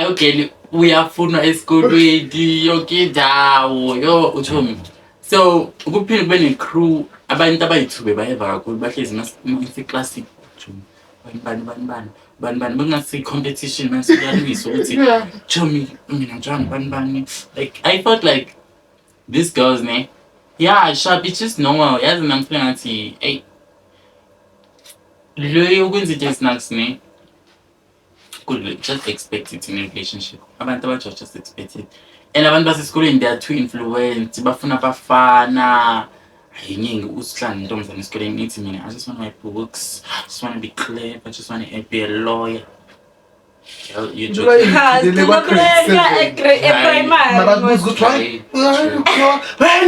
okay, uyafunwa esikolweni yonke indawo yo uThomi. So ukuphinde kube ne-crew abantu abayithube bayeva kakhulu bahlezi classic bani bengasi competition mase kuyalwiswa ukuthi Thomi mina njani bani like I felt like these girls ne yeah sharp it's just normal yazi mina ngifeel ngathi hey lo ukwenza into snacks ne could just expect it in a relationship abantu abatsha just expect it and abantu basesikolweni they are too influenced bafuna bafana Hayiningi usihlanu intombazane esikoleni ithi mina I just want my books, I just want to be clever, I just want to be a lawyer. Girl, you're joking. When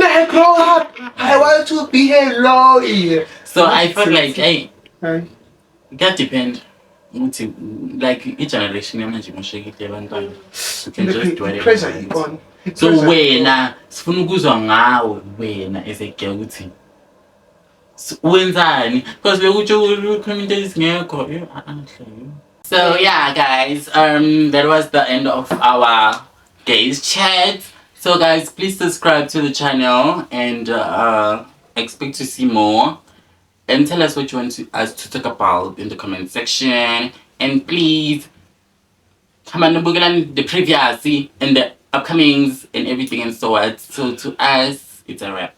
I grow up, I want to be a lawyer. So I felt like, hey, that depend. Like each generation, you can just do whatever you want. So wena sifuna ukuzwa ngawe wena as a girl uthi wenzani because bekuthi ukhuluma isingekho so yeah guys that was the end of our gays chat. So guys, please subscribe to the channel and expect to see more and tell us what you want us to talk about in the comment section, and please come on the previous and the upcomings and everything and so on. So to us, it's a wrap.